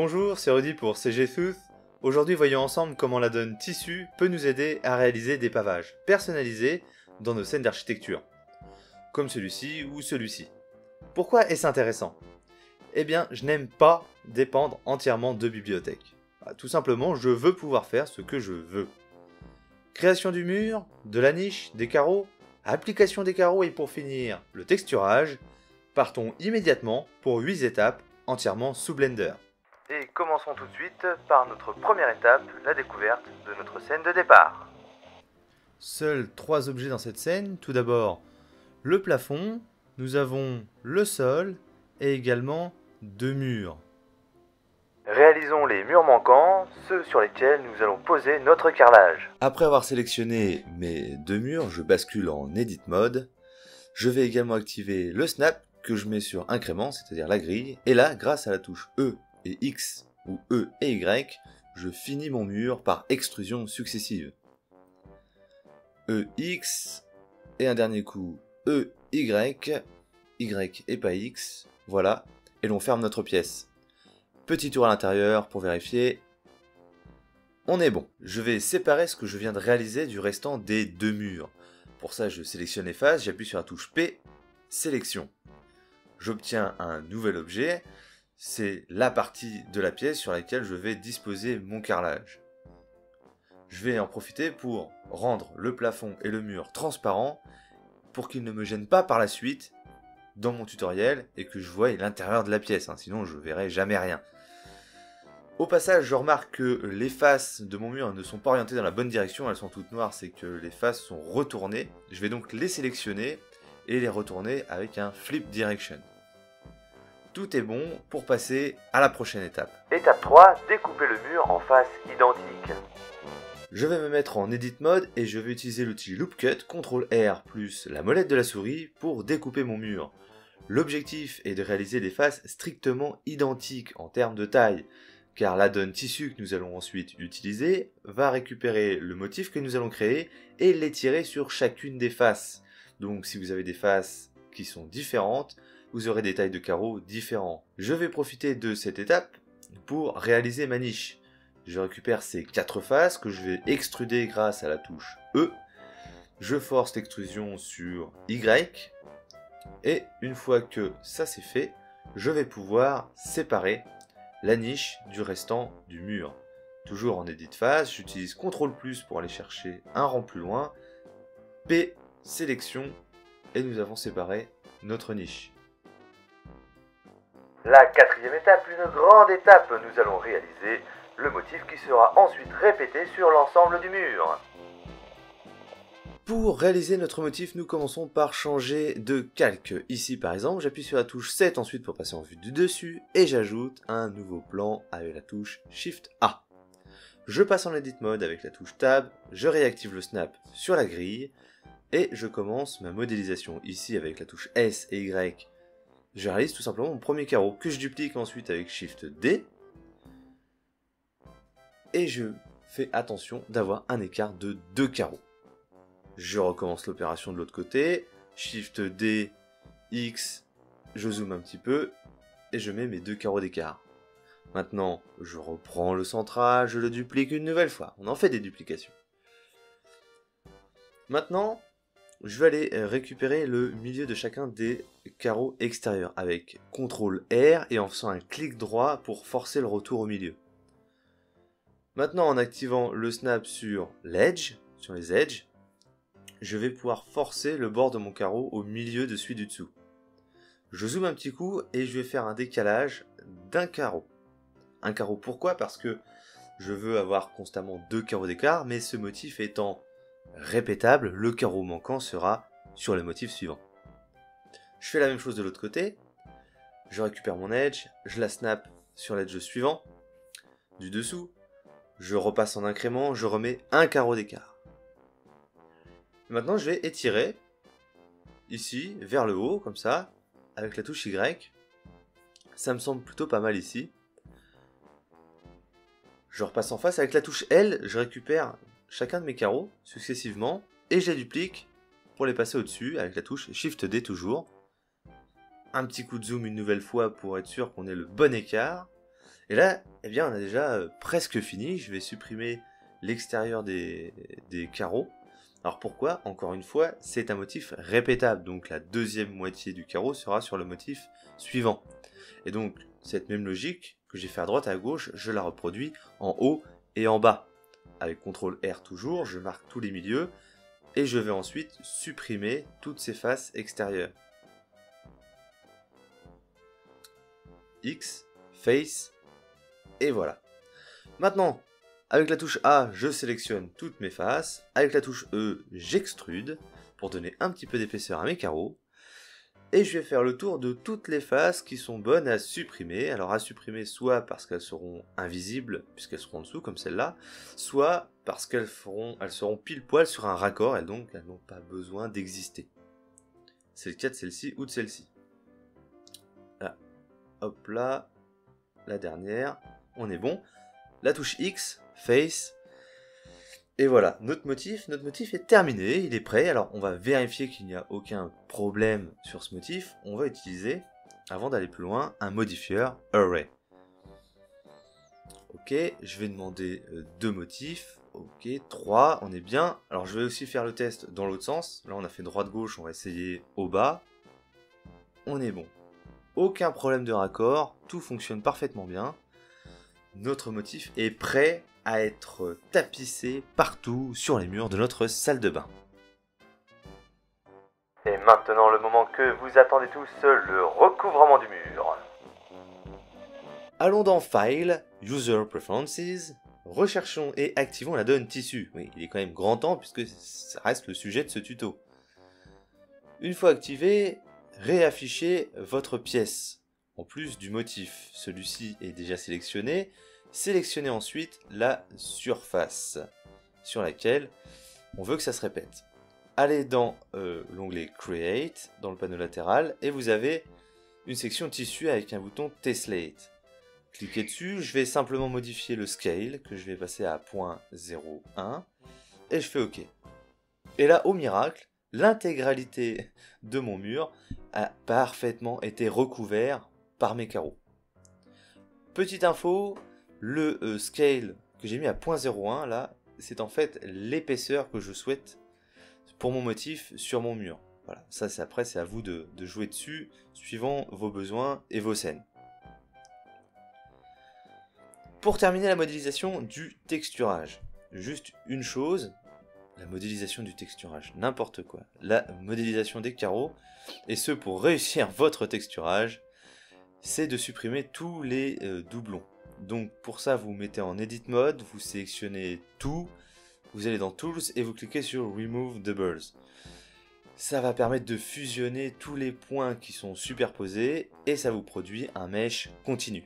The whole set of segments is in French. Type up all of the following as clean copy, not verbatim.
Bonjour, c'est Rudy pour CG Sooth. Aujourd'hui, voyons ensemble comment la donne tissu peut nous aider à réaliser des pavages personnalisés dans nos scènes d'architecture, comme celui-ci ou celui-ci. Pourquoi est-ce intéressant? Eh bien, je n'aime pas dépendre entièrement de bibliothèques. Tout simplement, je veux pouvoir faire ce que je veux. Création du mur, de la niche, des carreaux, application des carreaux et pour finir, le texturage. Partons immédiatement pour 8 étapes entièrement sous Blender. Et commençons tout de suite par notre première étape, la découverte de notre scène de départ. Seuls 3 objets dans cette scène. Tout d'abord, le plafond, nous avons le sol et également 2 murs. Réalisons les murs manquants, ceux sur lesquels nous allons poser notre carrelage. Après avoir sélectionné mes 2 murs, je bascule en Edit Mode. Je vais également activer le Snap que je mets sur Incrément, c'est-à-dire la grille. Et là, grâce à la touche E et X ou E et Y, je finis mon mur par extrusion successive. E, X, et un dernier coup E, Y, Y et pas X, voilà, et l'on ferme notre pièce. Petit tour à l'intérieur pour vérifier. On est bon. Je vais séparer ce que je viens de réaliser du restant des 2 murs. Pour ça, je sélectionne les faces, j'appuie sur la touche P, sélection. J'obtiens un nouvel objet, c'est la partie de la pièce sur laquelle je vais disposer mon carrelage. Je vais en profiter pour rendre le plafond et le mur transparents pour qu'ils ne me gênent pas par la suite dans mon tutoriel et que je voie l'intérieur de la pièce, sinon je ne verrai jamais rien. Au passage, je remarque que les faces de mon mur ne sont pas orientées dans la bonne direction, elles sont toutes noires, c'est que les faces sont retournées. Je vais donc les sélectionner et les retourner avec un Flip Direction. Tout est bon pour passer à la prochaine étape. Étape 3, découper le mur en faces identiques. Je vais me mettre en Edit Mode et je vais utiliser l'outil Loop Cut, CTRL R plus la molette de la souris pour découper mon mur. L'objectif est de réaliser des faces strictement identiques en termes de taille, car la donne tissu que nous allons ensuite utiliser va récupérer le motif que nous allons créer et l'étirer sur chacune des faces. Donc si vous avez des faces qui sont différentes, vous aurez des tailles de carreaux différents. Je vais profiter de cette étape pour réaliser ma niche. Je récupère ces 4 faces que je vais extruder grâce à la touche E. Je force l'extrusion sur Y. Et une fois que ça c'est fait, je vais pouvoir séparer la niche du restant du mur. Toujours en Edit Face, j'utilise CTRL plus pour aller chercher un rang plus loin. P, sélection, et nous avons séparé notre niche. La 4e étape, une grande étape, nous allons réaliser le motif qui sera ensuite répété sur l'ensemble du mur. Pour réaliser notre motif, nous commençons par changer de calque. Ici par exemple, j'appuie sur la touche 7 ensuite pour passer en vue du dessus et j'ajoute un nouveau plan avec la touche Shift A. Je passe en Edit Mode avec la touche Tab, je réactive le Snap sur la grille et je commence ma modélisation ici avec la touche S et Y. Je réalise tout simplement mon premier carreau que je duplique ensuite avec Shift D. Et je fais attention d'avoir un écart de 2 carreaux. Je recommence l'opération de l'autre côté. Shift D, X, je zoome un petit peu et je mets mes 2 carreaux d'écart. Maintenant, je reprends le centrage, je le duplique une nouvelle fois. On en fait des duplications. Maintenant, je vais aller récupérer le milieu de chacun des carreaux extérieurs avec CTRL R et en faisant un clic droit pour forcer le retour au milieu. Maintenant, en activant le snap sur l'edge, sur les edges, je vais pouvoir forcer le bord de mon carreau au milieu de celui du dessous. Je zoome un petit coup et je vais faire un décalage d'un carreau. Un carreau pourquoi? Parce que je veux avoir constamment 2 carreaux d'écart, mais ce motif étant répétable, le carreau manquant sera sur le motif suivant. Je fais la même chose de l'autre côté, je récupère mon edge, je la snap sur l'edge suivant, du dessous, je repasse en incrément, je remets un carreau d'écart. Maintenant je vais étirer, ici, vers le haut, comme ça, avec la touche Y. Ça me semble plutôt pas mal ici. Je repasse en face, avec la touche L, je récupère chacun de mes carreaux, successivement, et je les duplique pour les passer au-dessus, avec la touche Shift D toujours. Un petit coup de zoom une nouvelle fois pour être sûr qu'on ait le bon écart. Et là, eh bien, on a déjà presque fini. Je vais supprimer l'extérieur des carreaux. Alors pourquoi? Encore une fois, c'est un motif répétable. Donc la deuxième moitié du carreau sera sur le motif suivant. Et donc, cette même logique que j'ai fait à droite et à gauche, je la reproduis en haut et en bas. Avec CTRL R toujours, je marque tous les milieux. Et je vais ensuite supprimer toutes ces faces extérieures. X, Face, et voilà. Maintenant, avec la touche A, je sélectionne toutes mes faces. Avec la touche E, j'extrude pour donner un petit peu d'épaisseur à mes carreaux. Et je vais faire le tour de toutes les faces qui sont bonnes à supprimer. Alors à supprimer soit parce qu'elles seront invisibles, puisqu'elles seront en dessous, comme celle-là, soit parce qu'elles seront pile poil sur un raccord, et donc elles n'ont pas besoin d'exister. C'est le cas de celle-ci ou de celle-ci. Là. Hop là, la dernière, on est bon. La touche X, Face, et voilà, notre motif est terminé, il est prêt. Alors on va vérifier qu'il n'y a aucun problème sur ce motif. On va utiliser, avant d'aller plus loin, un modifieur Array. Ok, je vais demander 2 motifs. Ok, 3, on est bien. Alors je vais aussi faire le test dans l'autre sens. Là on a fait droite-gauche, on va essayer au bas. On est bon. Aucun problème de raccord, tout fonctionne parfaitement bien. Notre motif est prêt à être tapissé partout sur les murs de notre salle de bain. Et maintenant le moment que vous attendez tous, le recouvrement du mur. Allons dans File, User Preferences, recherchons et activons la donne tissu. Oui, il est quand même grand temps puisque ça reste le sujet de ce tuto. Une fois activé, réaffichez votre pièce. En plus du motif, celui-ci est déjà sélectionné. Sélectionnez ensuite la surface sur laquelle on veut que ça se répète. Allez dans l'onglet Create, dans le panneau latéral, et vous avez une section tissu avec un bouton Tessellate. Cliquez dessus, je vais simplement modifier le scale, que je vais passer à 0.01, et je fais OK. Et là, au miracle, l'intégralité de mon mur a parfaitement été recouvert par mes carreaux. Petite info, le scale que j'ai mis à 0.01 là, c'est en fait l'épaisseur que je souhaite pour mon motif sur mon mur. Voilà, ça après c'est à vous de jouer dessus, suivant vos besoins et vos scènes. Pour terminer la modélisation du texturage, juste une chose, la modélisation du texturage, n'importe quoi, la modélisation des carreaux, et ce pour réussir votre texturage, c'est de supprimer tous les doublons. Donc pour ça, vous mettez en Edit Mode, vous sélectionnez tout, vous allez dans Tools et vous cliquez sur Remove Doubles. Ça va permettre de fusionner tous les points qui sont superposés et ça vous produit un mesh continu.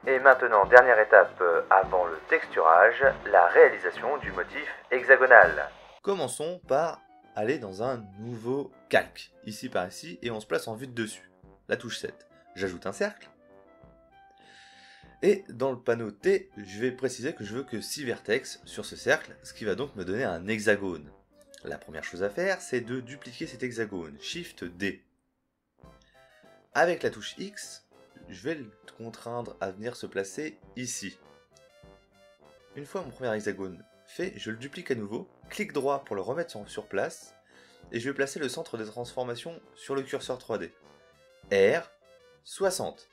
Et maintenant, dernière étape avant le texturage, la réalisation du motif hexagonal. Commençons par aller dans un nouveau calque, ici par ici, et on se place en vue de dessus. La touche 7. J'ajoute un cercle. Et dans le panneau T, je vais préciser que je veux que 6 vertex sur ce cercle, ce qui va donc me donner un hexagone. La première chose à faire, c'est de dupliquer cet hexagone. Shift D. Avec la touche X, je vais le contraindre à venir se placer ici. Une fois mon premier hexagone fait, je le duplique à nouveau, clic droit pour le remettre sur place, et je vais placer le centre de transformation sur le curseur 3D. R, 60.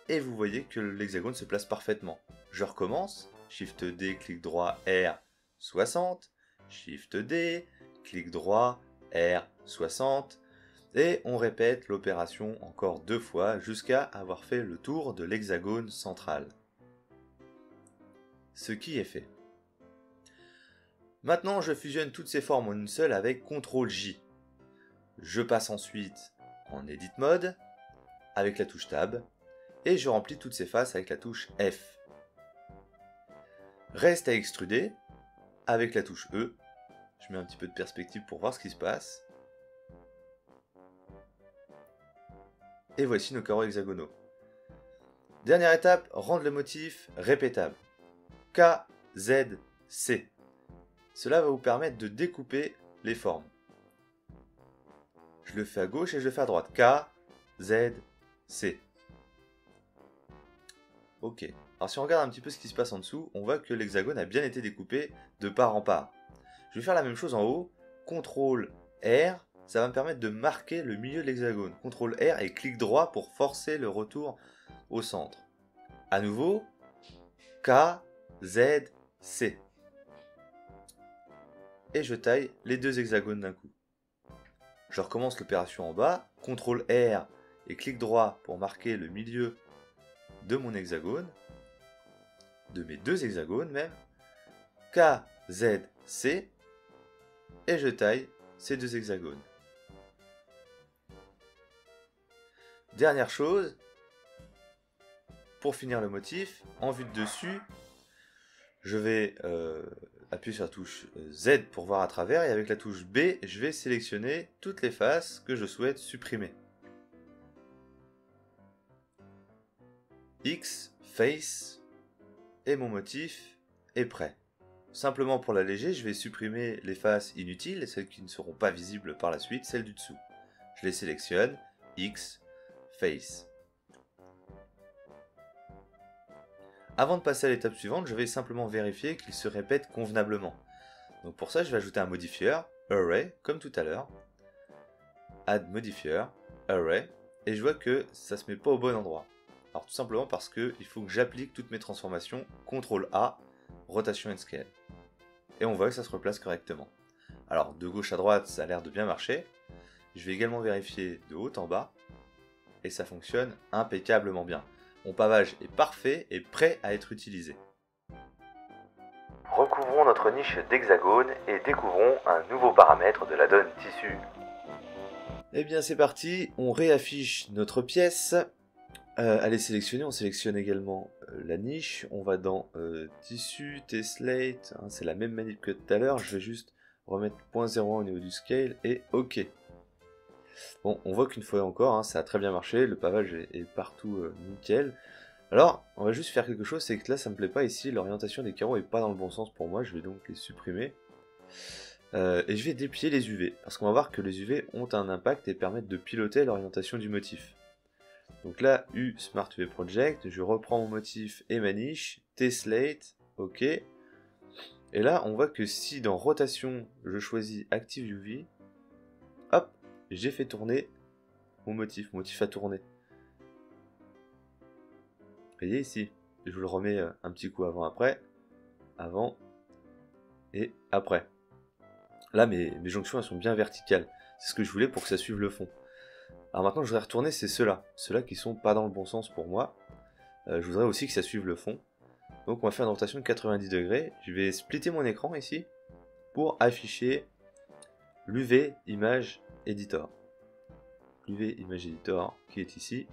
Et vous voyez que l'hexagone se place parfaitement. Je recommence, Shift D, clic droit, R, 60, Shift D, clic droit, R, 60, et on répète l'opération encore 2 fois jusqu'à avoir fait le tour de l'hexagone central. Ce qui est fait. Maintenant, je fusionne toutes ces formes en une seule avec CTRL J. Je passe ensuite en Edit Mode avec la touche Tab et je remplis toutes ces faces avec la touche F. Reste à extruder avec la touche E. Je mets un petit peu de perspective pour voir ce qui se passe. Et voici nos carreaux hexagonaux. Dernière étape, rendre le motif répétable. K, Z, C. Cela va vous permettre de découper les formes. Je le fais à gauche et je le fais à droite. K, Z, C. Ok. Alors si on regarde un petit peu ce qui se passe en dessous, on voit que l'hexagone a bien été découpé de part en part. Je vais faire la même chose en haut. CTRL R, ça va me permettre de marquer le milieu de l'hexagone. CTRL R et clic droit pour forcer le retour au centre. À nouveau, K, Z, C. Et je taille les deux hexagones d'un coup. Je recommence l'opération en bas, CTRL R et clic droit pour marquer le milieu de mon hexagone, de mes deux hexagones même, K, Z, C, et je taille ces deux hexagones. Dernière chose, pour finir le motif, en vue de dessus, je vais appuyer sur la touche Z pour voir à travers, et avec la touche B, je vais sélectionner toutes les faces que je souhaite supprimer. X, Face, et mon motif est prêt. Simplement pour l'alléger, je vais supprimer les faces inutiles, celles qui ne seront pas visibles par la suite, celles du dessous. Je les sélectionne, X, Face. Avant de passer à l'étape suivante, je vais simplement vérifier qu'ils se répètent convenablement. Donc pour ça, je vais ajouter un modifier, Array, comme tout à l'heure. Add Modifier, Array, et je vois que ça se met pas au bon endroit. Alors tout simplement parce qu'il faut que j'applique toutes mes transformations, CTRL A, Rotation and Scale. Et on voit que ça se replace correctement. Alors de gauche à droite, ça a l'air de bien marcher. Je vais également vérifier de haut en bas, et ça fonctionne impeccablement bien. Mon pavage est parfait et prêt à être utilisé. Recouvrons notre niche d'hexagone et découvrons un nouveau paramètre de la donne tissu. Et bien c'est parti, on réaffiche notre pièce. Elle est sélectionnée, on sélectionne également la niche. On va dans tissu, T-Slate, hein, c'est la même manip que tout à l'heure. Je vais juste remettre 0.01 au niveau du scale et OK. Bon, on voit qu'une fois encore, hein, ça a très bien marché, le pavage est partout nickel. Alors, on va juste faire quelque chose, c'est que là ça me plaît pas ici, l'orientation des carreaux est pas dans le bon sens pour moi, je vais donc les supprimer. Et je vais déplier les UV, parce qu'on va voir que les UV ont un impact et permettent de piloter l'orientation du motif. Donc là, U Smart UV Project, je reprends mon motif et ma niche, T-Slate, OK. Et là, on voit que si dans rotation, je choisis Active UV, hop, j'ai fait tourner mon motif a tourné. Vous voyez ici, je vous le remets un petit coup avant-après, avant et après. Là, mes jonctions elles sont bien verticales, c'est ce que je voulais pour que ça suive le fond. Alors maintenant, je voudrais retourner, c'est ceux-là qui sont pas dans le bon sens pour moi. Je voudrais aussi que ça suive le fond. Donc on va faire une rotation de 90 degrés. Je vais splitter mon écran ici pour afficher l'UV Image Editor. L'UV Image Editor qui est ici.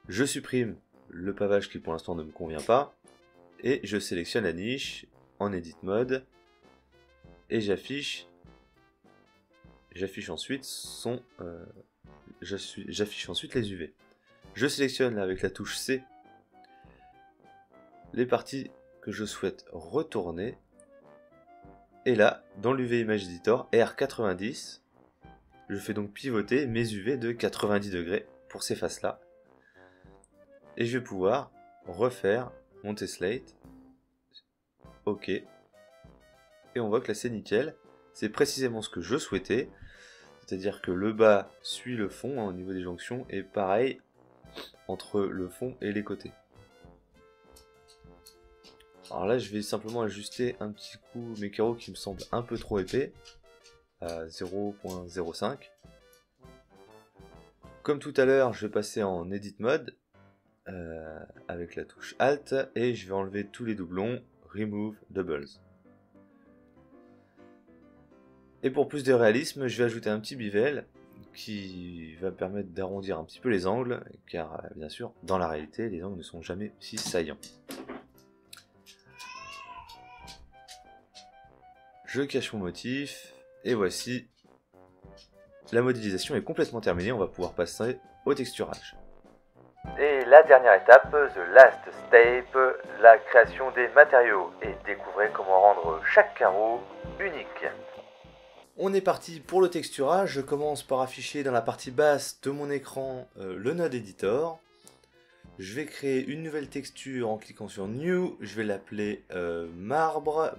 Je supprime le pavage qui pour l'instant ne me convient pas. Et je sélectionne la niche en Edit Mode. Et j'affiche ensuite les UV. Je sélectionne avec la touche C les parties que je souhaite retourner. Et là, dans l'UV Image Editor, R90, je fais donc pivoter mes UV de 90 degrés pour ces faces-là. Et je vais pouvoir refaire mon T-Slate. OK. Et on voit que là c'est nickel. C'est précisément ce que je souhaitais. C'est-à-dire que le bas suit le fond hein, au niveau des jonctions. Et pareil entre le fond et les côtés. Alors là je vais simplement ajuster un petit coup mes carreaux qui me semblent un peu trop épais. À 0.05. Comme tout à l'heure, je vais passer en Edit Mode. Avec la touche Alt. Et je vais enlever tous les doublons. Remove Doubles. Et pour plus de réalisme, je vais ajouter un petit bevel qui va me permettre d'arrondir un petit peu les angles, car bien sûr, dans la réalité, les angles ne sont jamais si saillants. Je cache mon motif, et voici, la modélisation est complètement terminée, on va pouvoir passer au texturage. Et la dernière étape, the last step, la création des matériaux, et découvrez comment rendre chaque carreau unique. On est parti pour le texturage. Je commence par afficher dans la partie basse de mon écran le node editor. Je vais créer une nouvelle texture en cliquant sur New. Je vais l'appeler Marbre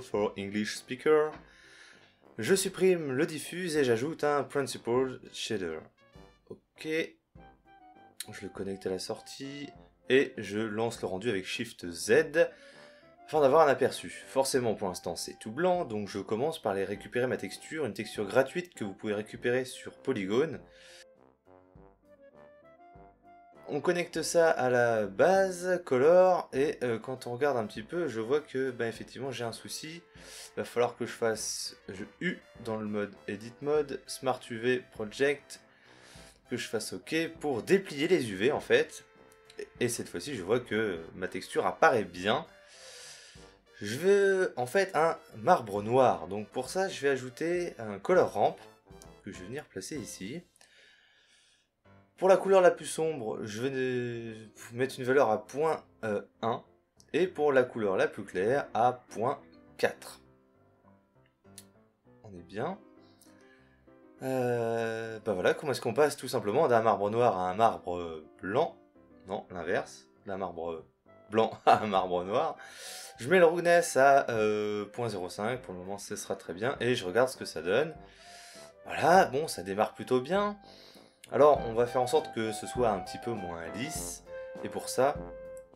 for English Speaker. Je supprime le diffuse et j'ajoute un Principled Shader. Ok. Je le connecte à la sortie et je lance le rendu avec Shift Z afin d'avoir un aperçu. Forcément pour l'instant c'est tout blanc, donc je commence par aller récupérer ma texture, une texture gratuite que vous pouvez récupérer sur Polygon. On connecte ça à la base color et quand on regarde un petit peu, je vois que effectivement j'ai un souci. Il va falloir que je fasse U dans le mode Edit Mode, Smart UV Project, que je fasse OK pour déplier les UV en fait. Et cette fois-ci, je vois que ma texture apparaît bien. Je veux en fait un marbre noir. Donc pour ça, je vais ajouter un color ramp que je vais venir placer ici. Pour la couleur la plus sombre, je vais mettre une valeur à 0.1 et pour la couleur la plus claire à 0.4. On est bien. Voilà, comment est-ce qu'on passe tout simplement d'un marbre noir à un marbre blanc? Non, l'inverse, d'un marbre blanc à un marbre noir. Je mets le roughness à 0.05, pour le moment ce sera très bien, et je regarde ce que ça donne. Voilà, bon, ça démarre plutôt bien. Alors, on va faire en sorte que ce soit un petit peu moins lisse, et pour ça,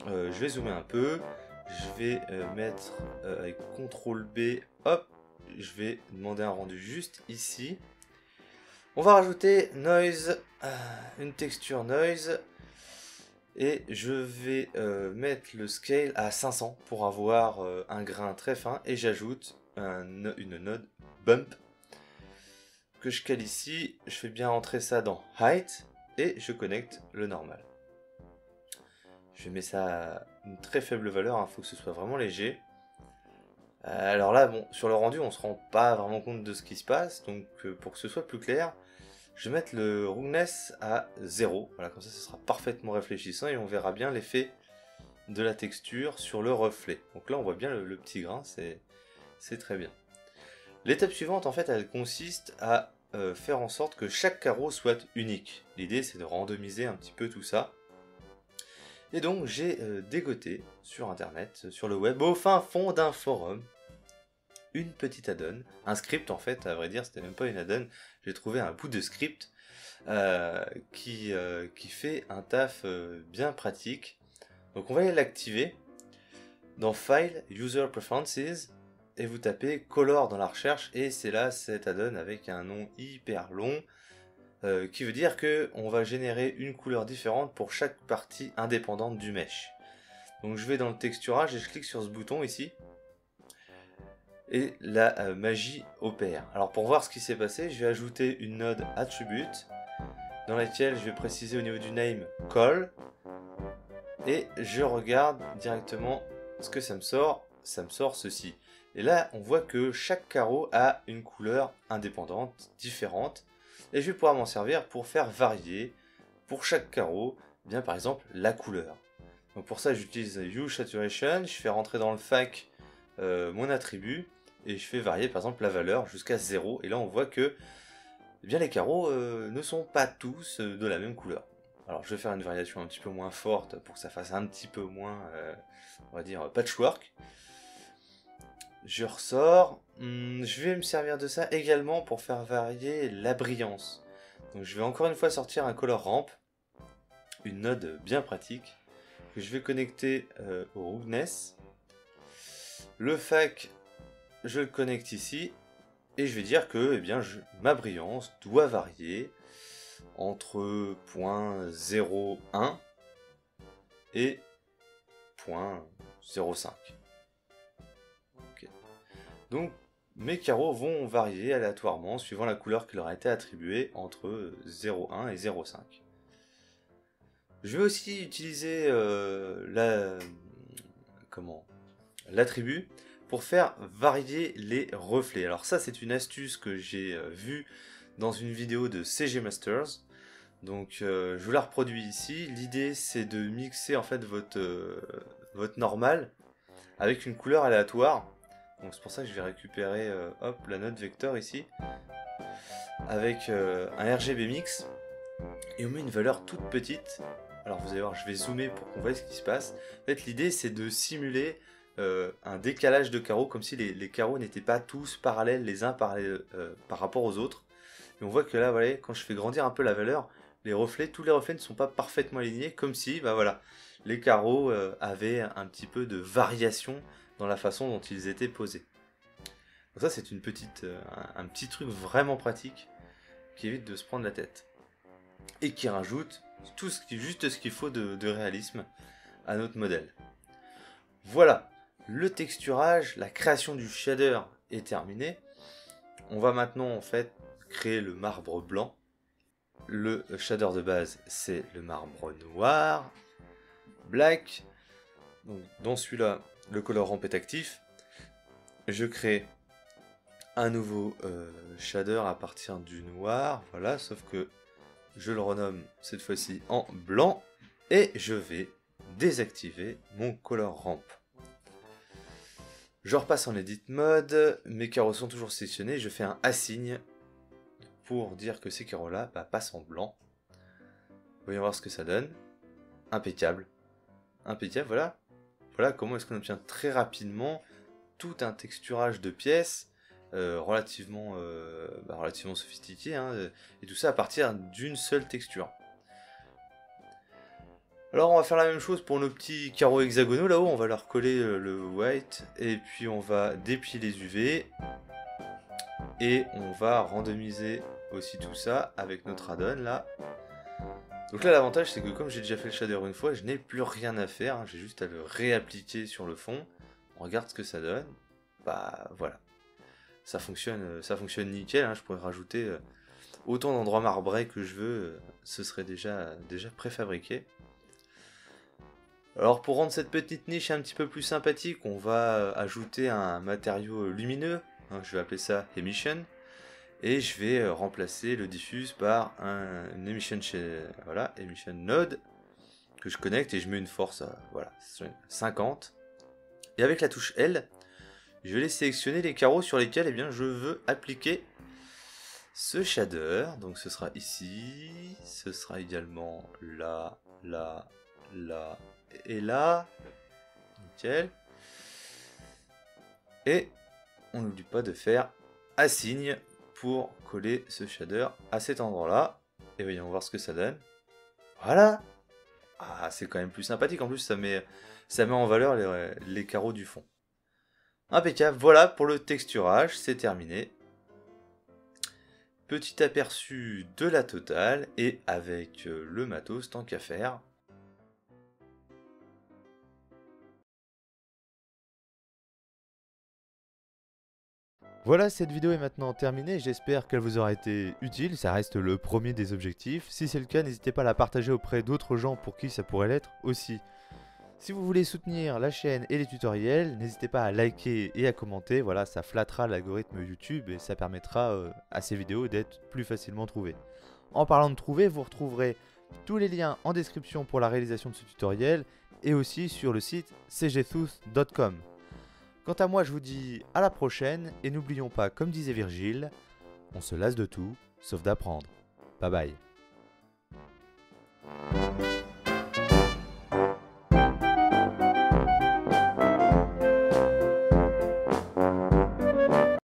je vais zoomer un peu, je vais mettre avec CTRL B, hop, je vais demander un rendu juste ici. On va rajouter noise, une texture noise, et je vais mettre le scale à 500 pour avoir un grain très fin, et j'ajoute une node bump que je cale ici. Je fais bien entrer ça dans height et je connecte le normal. Je mets ça à une très faible valeur, il faut que ce soit vraiment léger. Alors là, bon, sur le rendu, on se rend pas vraiment compte de ce qui se passe, donc pour que ce soit plus clair, je vais mettre le roughness à 0. Voilà, comme ça, ce sera parfaitement réfléchissant et on verra bien l'effet de la texture sur le reflet. Donc là, on voit bien le petit grain, c'est très bien. L'étape suivante, en fait, elle consiste à faire en sorte que chaque carreau soit unique. L'idée, c'est de randomiser un petit peu tout ça. Et donc, j'ai dégoté sur Internet, sur le web, au fin fond d'un forum, une petite add-on, un script en fait, à vrai dire, c'était même pas une add-on, j'ai trouvé un bout de script qui fait un taf bien pratique. Donc on va aller l'activer dans File, User Preferences, et vous tapez Color dans la recherche, et c'est là cette add-on avec un nom hyper long, qui veut dire que on va générer une couleur différente pour chaque partie indépendante du mesh. Donc je vais dans le texturage et je clique sur ce bouton ici, et la magie opère. Alors pour voir ce qui s'est passé, je vais ajouter une node attribute dans laquelle je vais préciser au niveau du name call, et je regarde directement ce que ça me sort ceci. Et là on voit que chaque carreau a une couleur indépendante, différente, et je vais pouvoir m'en servir pour faire varier pour chaque carreau, bien par exemple la couleur. Donc pour ça j'utilise Hue Saturation, je fais rentrer dans le FAC mon attribut, et je fais varier par exemple la valeur jusqu'à 0, et là on voit que les carreaux ne sont pas tous de la même couleur. Alors je vais faire une variation un petit peu moins forte pour que ça fasse un petit peu moins, on va dire, patchwork. Je ressors, je vais me servir de ça également pour faire varier la brillance. Donc je vais encore une fois sortir un color ramp, une node bien pratique, que je vais connecter au roughness. Le FAC, je le connecte ici, et je vais dire que ma brillance doit varier entre 0.01 et 0.05. Okay. Donc mes carreaux vont varier aléatoirement suivant la couleur qui leur a été attribuée entre 0.1 et 0.5. Je vais aussi utiliser l'attribut pour faire varier les reflets. Alors ça, c'est une astuce que j'ai vue dans une vidéo de CG Masters. Donc je vous la reproduis ici. L'idée, c'est de mixer en fait votre normal avec une couleur aléatoire. Donc c'est pour ça que je vais récupérer la node vecteur ici avec un RGB mix, et on met une valeur toute petite Alors vous allez voir, je vais zoomer pour qu'on voit ce qui se passe. En fait, l'idée c'est de simuler un décalage de carreaux, comme si les carreaux n'étaient pas tous parallèles les uns par rapport aux autres. Et on voit que là, voilà, quand je fais grandir un peu la valeur, tous les reflets ne sont pas parfaitement alignés, comme si, bah voilà, les carreaux avaient un petit peu de variation dans la façon dont ils étaient posés. Donc ça, c'est un petit truc vraiment pratique qui évite de se prendre la tête et qui rajoute juste ce qu'il faut de réalisme à notre modèle. Voilà, le texturage, la création du shader est terminée. On va maintenant en fait créer le marbre blanc. Le shader de base, c'est le marbre noir, black. Donc, dans celui-là, le color ramp est actif. Je crée un nouveau shader à partir du noir, voilà, sauf que je le renomme cette fois-ci en blanc et je vais désactiver mon color ramp. Je repasse en edit mode, mes carreaux sont toujours sélectionnés, je fais un assign pour dire que ces carreaux-là passent en blanc. Voyons voir ce que ça donne. Impeccable. Impeccable, voilà. Voilà comment est-ce qu'on obtient très rapidement tout un texturage de pièces relativement sophistiqué, hein, et tout ça à partir d'une seule texture. Alors on va faire la même chose pour nos petits carreaux hexagonaux là-haut, on va leur coller le white, et puis on va déplier les UV, et on va randomiser aussi tout ça avec notre add-on là. Donc là l'avantage c'est que comme j'ai déjà fait le shader une fois, je n'ai plus rien à faire, hein, j'ai juste à le réappliquer sur le fond. On regarde ce que ça donne, bah voilà. Ça fonctionne nickel, hein, je pourrais rajouter autant d'endroits marbrés que je veux, ce serait déjà préfabriqué. Alors pour rendre cette petite niche un petit peu plus sympathique, on va ajouter un matériau lumineux, hein, je vais appeler ça Emission, et je vais remplacer le diffuse par une Emission Node que je connecte et je mets une force à 50. Et avec la touche L, je vais sélectionner les carreaux sur lesquels je veux appliquer ce shader. Donc ce sera ici, ce sera également là, là, là et là. Nickel. Et on n'oublie pas de faire assign pour coller ce shader à cet endroit-là. Et voyons voir ce que ça donne. Voilà. Ah, c'est quand même plus sympathique. En plus, ça met en valeur les carreaux du fond. Impeccable. Voilà pour le texturage. C'est terminé. Petit aperçu de la totale. Et avec le matos, tant qu'à faire. Voilà, cette vidéo est maintenant terminée, j'espère qu'elle vous aura été utile, ça reste le premier des objectifs. Si c'est le cas, n'hésitez pas à la partager auprès d'autres gens pour qui ça pourrait l'être aussi. Si vous voulez soutenir la chaîne et les tutoriels, n'hésitez pas à liker et à commenter, voilà, ça flattera l'algorithme YouTube et ça permettra à ces vidéos d'être plus facilement trouvées. En parlant de trouver, vous retrouverez tous les liens en description pour la réalisation de ce tutoriel et aussi sur le site cgtooth.com. Quant à moi, je vous dis à la prochaine et n'oublions pas, comme disait Virgile, on se lasse de tout, sauf d'apprendre. Bye bye.